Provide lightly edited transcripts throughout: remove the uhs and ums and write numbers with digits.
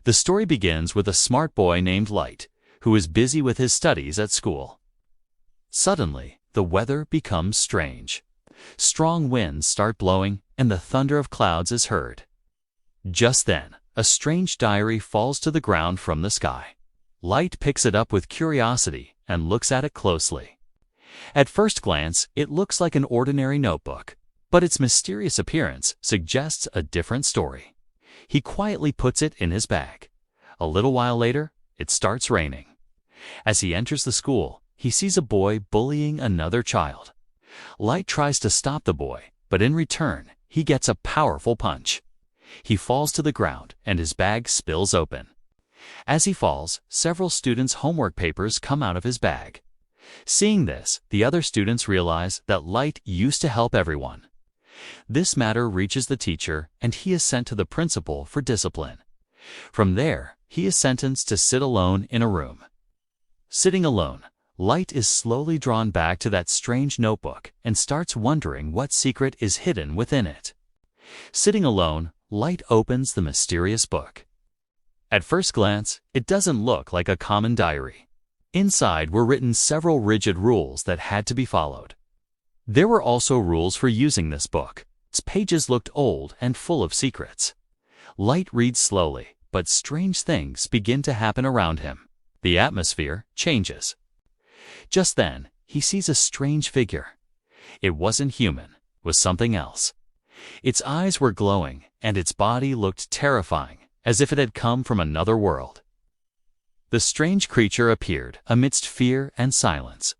The story begins with a smart boy named Light, who is busy with his studies at school. Suddenly, the weather becomes strange. Strong winds start blowing, and the thunder of clouds is heard. Just then, a strange diary falls to the ground from the sky. Light picks it up with curiosity and looks at it closely. At first glance, it looks like an ordinary notebook, but its mysterious appearance suggests a different story. He quietly puts it in his bag. A little while later, it starts raining. As he enters the school, he sees a boy bullying another child. Light tries to stop the boy, but in return, he gets a powerful punch. He falls to the ground and his bag spills open. As he falls, several students' homework papers come out of his bag. Seeing this, the other students realize that Light used to help everyone. This matter reaches the teacher and he is sent to the principal for discipline. From there, he is sentenced to sit alone in a room. Sitting alone, Light is slowly drawn back to that strange notebook and starts wondering what secret is hidden within it. Sitting alone, Light opens the mysterious book. At first glance, it doesn't look like a common diary. Inside were written several rigid rules that had to be followed. There were also rules for using this book. Its pages looked old and full of secrets. Light reads slowly, but strange things begin to happen around him. The atmosphere changes. Just then, he sees a strange figure. It wasn't human, it was something else. Its eyes were glowing, and its body looked terrifying, as if it had come from another world. The strange creature appeared amidst fear and silence.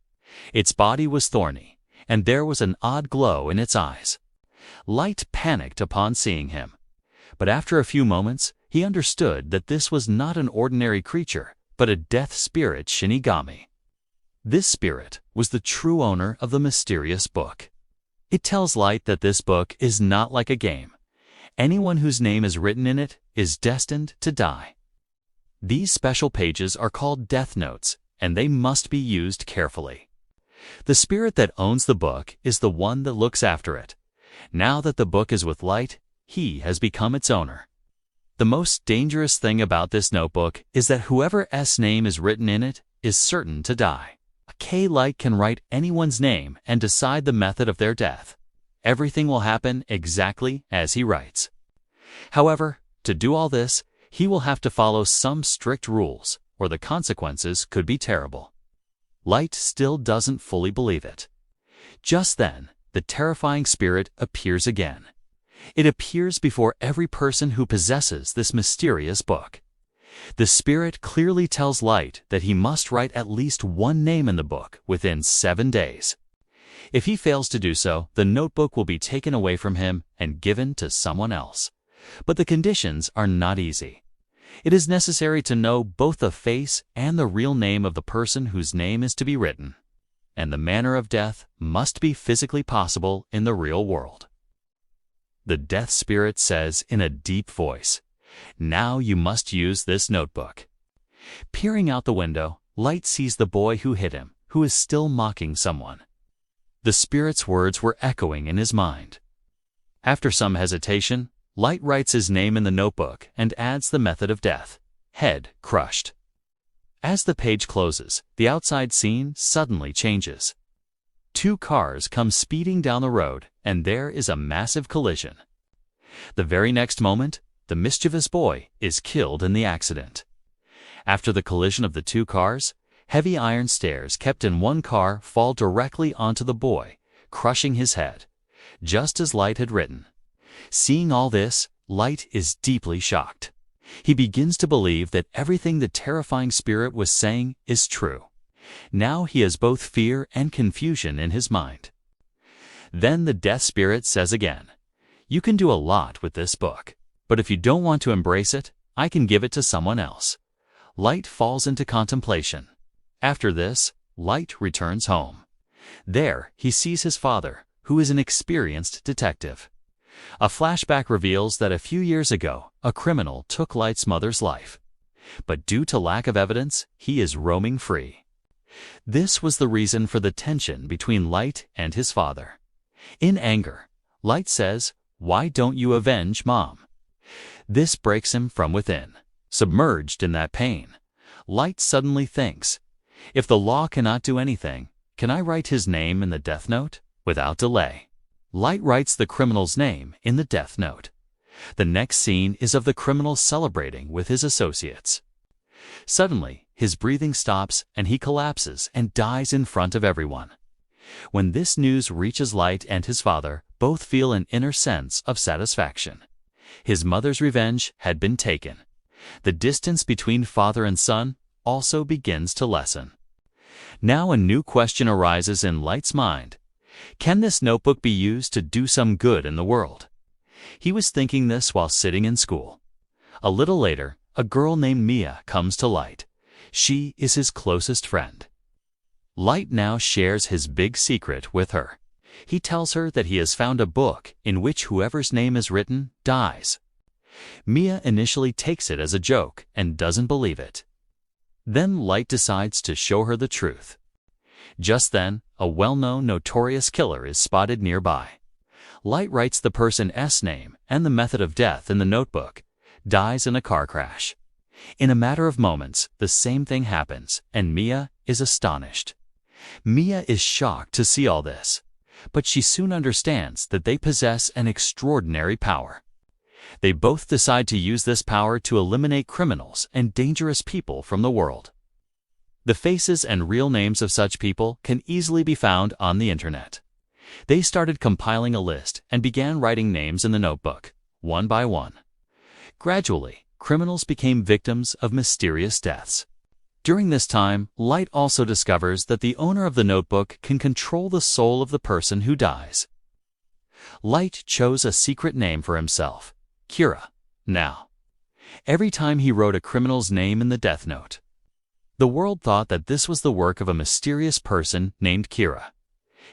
Its body was thorny, and there was an odd glow in its eyes. Light panicked upon seeing him. But after a few moments, he understood that this was not an ordinary creature, but a death spirit Shinigami. This spirit was the true owner of the mysterious book. It tells Light that this book is not like a game. Anyone whose name is written in it is destined to die. These special pages are called death notes, and they must be used carefully. The spirit that owns the book is the one that looks after it. Now that the book is with Light, he has become its owner. The most dangerous thing about this notebook is that whoever's name is written in it is certain to die. Light can write anyone's name and decide the method of their death. Everything will happen exactly as he writes. However, to do all this, he will have to follow some strict rules, or the consequences could be terrible. Light still doesn't fully believe it. Just then, the terrifying spirit appears again. It appears before every person who possesses this mysterious book. The spirit clearly tells Light that he must write at least one name in the book within 7 days. If he fails to do so, the notebook will be taken away from him and given to someone else. But the conditions are not easy. It is necessary to know both the face and the real name of the person whose name is to be written. And the manner of death must be physically possible in the real world. The death spirit says in a deep voice, "Now you must use this notebook." Peering out the window, Light sees the boy who hit him, who is still mocking someone. The spirit's words were echoing in his mind. After some hesitation, Light writes his name in the notebook and adds the method of death: head crushed. As the page closes, the outside scene suddenly changes. 2 cars come speeding down the road, and there is a massive collision. The very next moment, the mischievous boy is killed in the accident. After the collision of the 2 cars, heavy iron stairs kept in one car fall directly onto the boy, crushing his head, just as Light had written. Seeing all this, Light is deeply shocked. He begins to believe that everything the terrifying spirit was saying is true. Now he has both fear and confusion in his mind. Then the death spirit says again, "You can do a lot with this book, but if you don't want to embrace it, I can give it to someone else." Light falls into contemplation. After this, Light returns home. There, he sees his father, who is an experienced detective. A flashback reveals that a few years ago, a criminal took Light's mother's life. But due to lack of evidence, he is roaming free. This was the reason for the tension between Light and his father. In anger, Light says, "Why don't you avenge Mom?" This breaks him from within. Submerged in that pain, Light suddenly thinks, if the law cannot do anything, can I write his name in the death note? Without delay, Light writes the criminal's name in the death note. The next scene is of the criminal celebrating with his associates. Suddenly, his breathing stops and he collapses and dies in front of everyone. When this news reaches Light and his father, both feel an inner sense of satisfaction. His mother's revenge had been taken. The distance between father and son also begins to lessen. Now a new question arises in Light's mind. Can this notebook be used to do some good in the world? He was thinking this while sitting in school. A little later, a girl named Mia comes to Light. She is his closest friend. Light now shares his big secret with her. He tells her that he has found a book in which whoever's name is written dies. Mia initially takes it as a joke and doesn't believe it. Then Light decides to show her the truth. Just then, a well-known notorious killer is spotted nearby. Light writes the person's name and the method of death in the notebook, dies in a car crash. In a matter of moments, the same thing happens, and Mia is astonished. Mia is shocked to see all this, but she soon understands that they possess an extraordinary power. They both decide to use this power to eliminate criminals and dangerous people from the world. The faces and real names of such people can easily be found on the internet. They started compiling a list and began writing names in the notebook, one by one. Gradually, criminals became victims of mysterious deaths. During this time, Light also discovers that the owner of the notebook can control the soul of the person who dies. Light chose a secret name for himself, Kira. Now, every time he wrote a criminal's name in the death note, the world thought that this was the work of a mysterious person named Kira.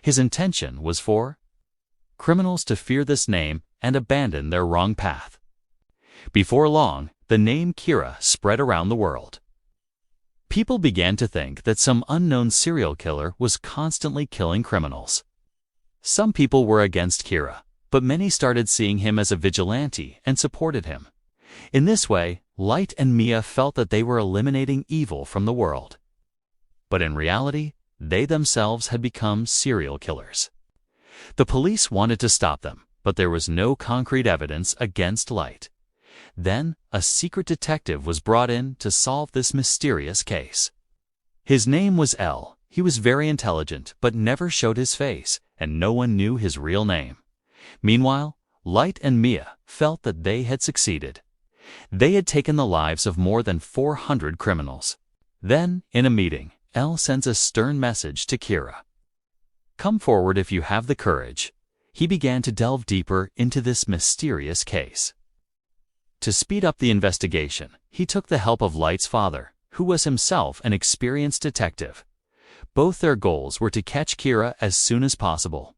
His intention was for criminals to fear this name and abandon their wrong path. Before long, the name Kira spread around the world. People began to think that some unknown serial killer was constantly killing criminals. Some people were against Kira, but many started seeing him as a vigilante and supported him. In this way, Light and Mia felt that they were eliminating evil from the world. But in reality, they themselves had become serial killers. The police wanted to stop them, but there was no concrete evidence against Light. Then, a secret detective was brought in to solve this mysterious case. His name was L. He was very intelligent, but never showed his face, and no one knew his real name. Meanwhile, Light and Mia felt that they had succeeded. They had taken the lives of more than 400 criminals. Then, in a meeting, L sends a stern message to Kira. Come forward if you have the courage. He began to delve deeper into this mysterious case. To speed up the investigation, he took the help of Light's father, who was himself an experienced detective. Both their goals were to catch Kira as soon as possible.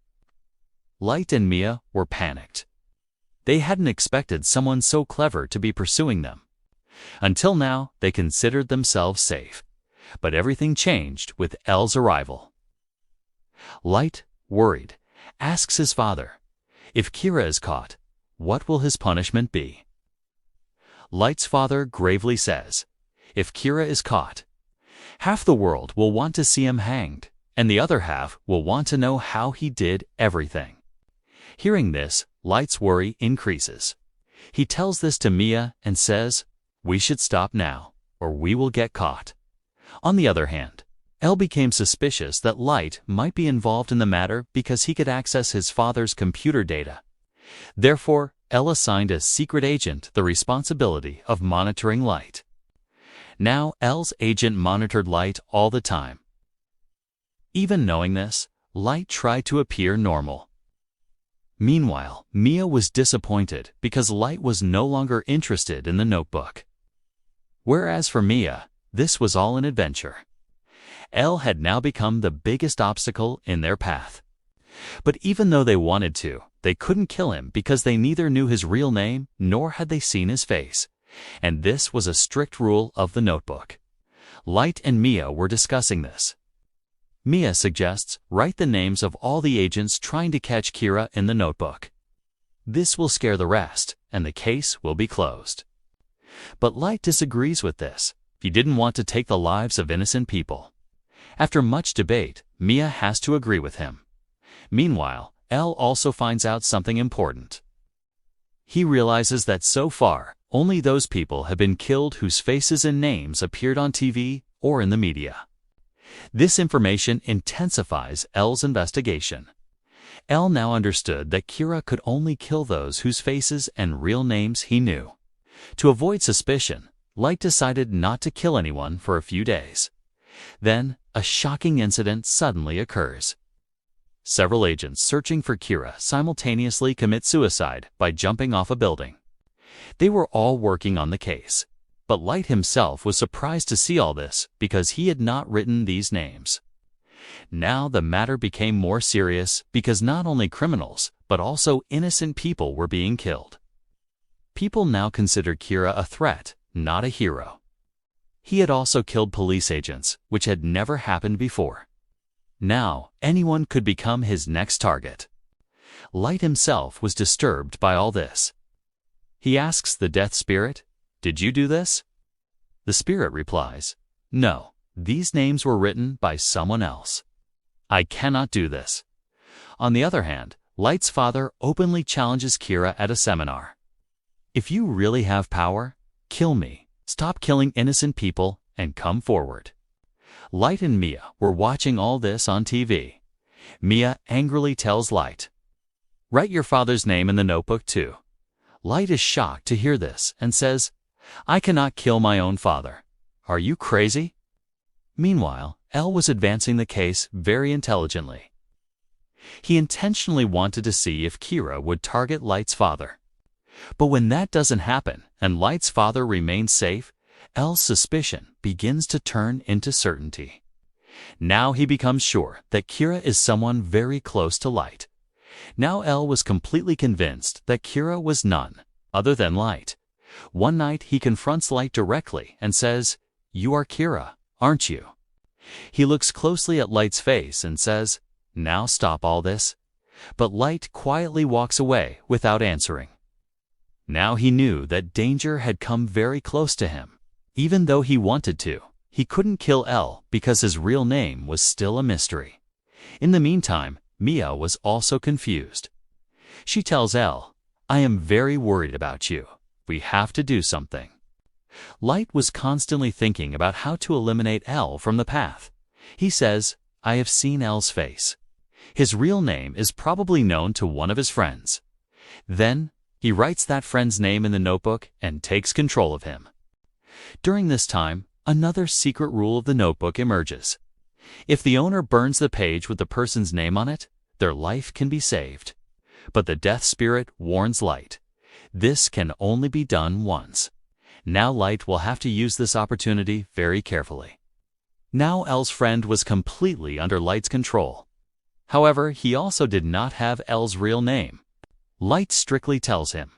Light and Mia were panicked. They hadn't expected someone so clever to be pursuing them. Until now, they considered themselves safe. But everything changed with L's arrival. Light, worried, asks his father, if Kira is caught, what will his punishment be? Light's father gravely says, if Kira is caught, half the world will want to see him hanged, and the other half will want to know how he did everything. Hearing this, Light's worry increases. He tells this to Mia and says, we should stop now, or we will get caught. On the other hand, L became suspicious that Light might be involved in the matter because he could access his father's computer data. Therefore, L assigned a secret agent the responsibility of monitoring Light. Now, L's agent monitored Light all the time. Even knowing this, Light tried to appear normal. Meanwhile, Mia was disappointed because Light was no longer interested in the notebook. Whereas for Mia, this was all an adventure. L had now become the biggest obstacle in their path. But even though they wanted to, they couldn't kill him because they neither knew his real name nor had they seen his face. And this was a strict rule of the notebook. Light and Mia were discussing this. Mia suggests write the names of all the agents trying to catch Kira in the notebook. This will scare the rest, and the case will be closed. But Light disagrees with this. He didn't want to take the lives of innocent people. After much debate, Mia has to agree with him. Meanwhile, Elle also finds out something important. He realizes that so far, only those people have been killed whose faces and names appeared on TV or in the media. This information intensifies Elle's investigation. Elle now understood that Kira could only kill those whose faces and real names he knew. To avoid suspicion, Light decided not to kill anyone for a few days. Then, a shocking incident suddenly occurs. Several agents searching for Kira simultaneously commit suicide by jumping off a building. They were all working on the case, but Light himself was surprised to see all this because he had not written these names. Now the matter became more serious because not only criminals, but also innocent people were being killed. People now considered Kira a threat, not a hero. He had also killed police agents, which had never happened before. Now, anyone could become his next target. Light himself was disturbed by all this. He asks the death spirit, "Did you do this?" The spirit replies, "No, these names were written by someone else. I cannot do this." On the other hand, Light's father openly challenges Kira at a seminar. "If you really have power, kill me. Stop killing innocent people and come forward." Light and Mia were watching all this on TV. Mia angrily tells Light, "Write your father's name in the notebook too." Light is shocked to hear this and says, "I cannot kill my own father. Are you crazy?" Meanwhile, Elle was advancing the case very intelligently. He intentionally wanted to see if Kira would target Light's father. But when that doesn't happen and Light's father remains safe, Elle's suspicion begins to turn into certainty. Now he becomes sure that Kira is someone very close to Light. Now Elle was completely convinced that Kira was none other than Light. One night he confronts Light directly and says, "You are Kira, aren't you?" He looks closely at Light's face and says, "Now stop all this." But Light quietly walks away without answering. Now he knew that danger had come very close to him. Even though he wanted to, he couldn't kill Elle because his real name was still a mystery. In the meantime, Mia was also confused. She tells Elle, "I am very worried about you. We have to do something." Light was constantly thinking about how to eliminate Elle from the path. He says, "I have seen Elle's face. His real name is probably known to one of his friends." Then, he writes that friend's name in the notebook and takes control of him. During this time, another secret rule of the notebook emerges. If the owner burns the page with the person's name on it, their life can be saved. But the death spirit warns Light. This can only be done once. Now Light will have to use this opportunity very carefully. Now Elle's friend was completely under Light's control. However, he also did not have Elle's real name. Light strictly tells him,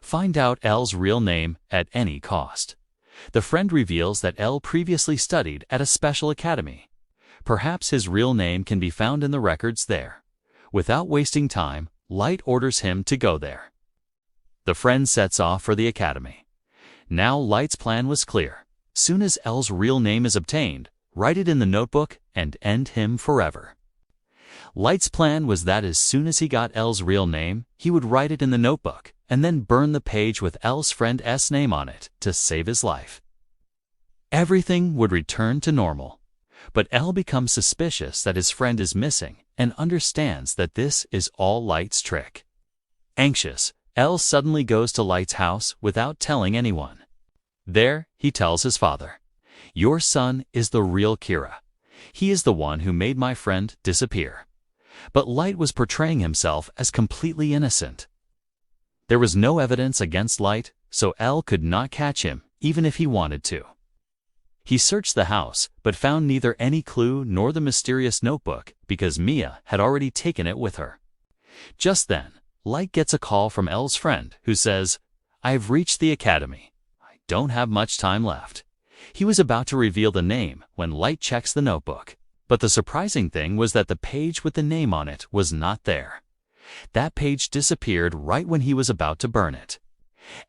"Find out Elle's real name at any cost." The friend reveals that Elle previously studied at a special academy. Perhaps his real name can be found in the records there. Without wasting time, Light orders him to go there. The friend sets off for the academy. Now Light's plan was clear. Soon as Elle's real name is obtained, write it in the notebook and end him forever. Light's plan was that as soon as he got Elle's real name, he would write it in the notebook and then burn the page with Elle's friend S' name on it to save his life. Everything would return to normal. But Elle becomes suspicious that his friend is missing and understands that this is all Light's trick. Anxious, Elle suddenly goes to Light's house without telling anyone. There, he tells his father, "Your son is the real Kira. He is the one who made my friend disappear." But Light was portraying himself as completely innocent. There was no evidence against Light, so Elle could not catch him, even if he wanted to. He searched the house, but found neither any clue nor the mysterious notebook because Mia had already taken it with her. Just then, Light gets a call from Elle's friend, who says, "I have reached the academy. I don't have much time left." He was about to reveal the name when Light checks the notebook. But the surprising thing was that the page with the name on it was not there. That page disappeared right when he was about to burn it.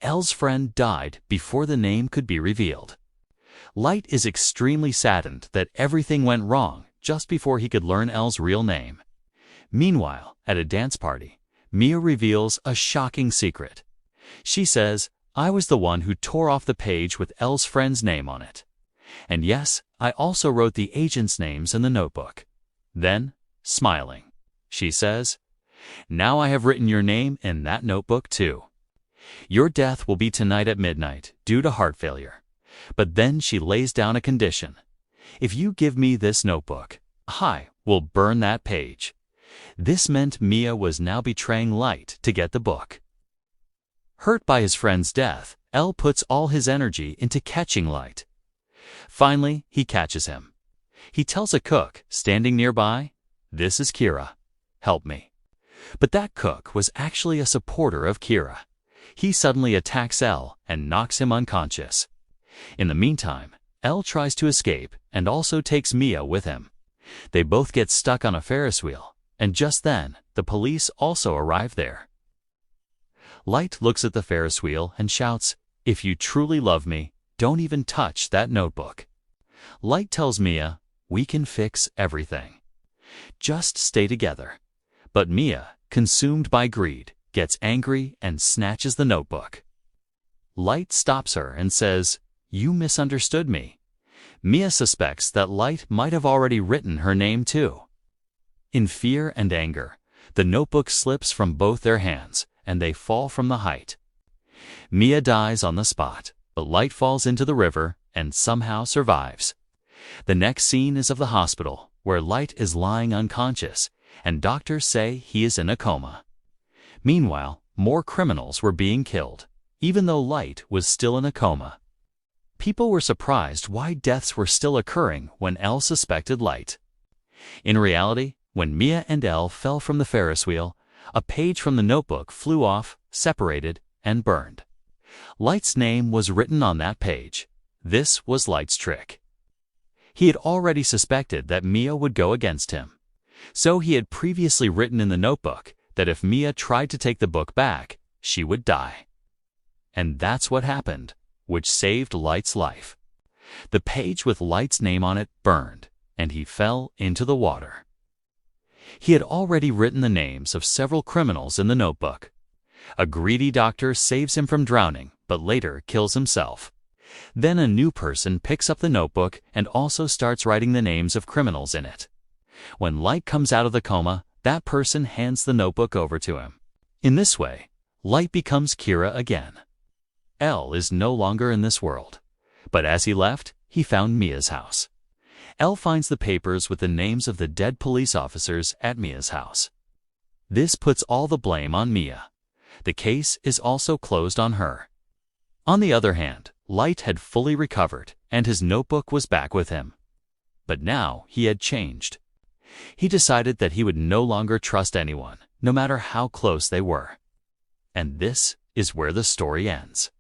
Elle's friend died before the name could be revealed. Light is extremely saddened that everything went wrong just before he could learn Elle's real name. Meanwhile, at a dance party, Mia reveals a shocking secret. She says, "I was the one who tore off the page with Elle's friend's name on it. And yes, I also wrote the agents' names in the notebook." Then, smiling, she says, "Now I have written your name in that notebook too. Your death will be tonight at midnight due to heart failure." But then she lays down a condition. "If you give me this notebook, I will burn that page." This meant Mia was now betraying Light to get the book. Hurt by his friend's death, Elle puts all his energy into catching Light. Finally, he catches him. He tells a cook standing nearby, "This is Kira. Help me." But that cook was actually a supporter of Kira. He suddenly attacks Elle and knocks him unconscious. In the meantime, Elle tries to escape and also takes Mia with him. They both get stuck on a Ferris wheel, and just then, the police also arrive there. Light looks at the Ferris wheel and shouts, "If you truly love me, don't even touch that notebook." Light tells Mia, "We can fix everything. Just stay together." But Mia, consumed by greed, gets angry and snatches the notebook. Light stops her and says, "You misunderstood me." Mia suspects that Light might have already written her name too. In fear and anger, the notebook slips from both their hands and they fall from the height. Mia dies on the spot, but Light falls into the river and somehow survives. The next scene is of the hospital, where Light is lying unconscious, and doctors say he is in a coma. Meanwhile, more criminals were being killed, even though Light was still in a coma. People were surprised why deaths were still occurring when Elle suspected Light. In reality, when Mia and Elle fell from the Ferris wheel, a page from the notebook flew off, separated, and burned. Light's name was written on that page. This was Light's trick. He had already suspected that Mia would go against him. So he had previously written in the notebook that if Mia tried to take the book back, she would die. And that's what happened, which saved Light's life. The page with Light's name on it burned, and he fell into the water. He had already written the names of several criminals in the notebook. A greedy doctor saves him from drowning, but later kills himself. Then a new person picks up the notebook and also starts writing the names of criminals in it. When Light comes out of the coma, that person hands the notebook over to him. In this way, Light becomes Kira again. Elle is no longer in this world, but as he left, he found Mia's house. Elle finds the papers with the names of the dead police officers at Mia's house. This puts all the blame on Mia. The case is also closed on her. On the other hand, Light had fully recovered, and his notebook was back with him. But now he had changed. He decided that he would no longer trust anyone, no matter how close they were. And this is where the story ends.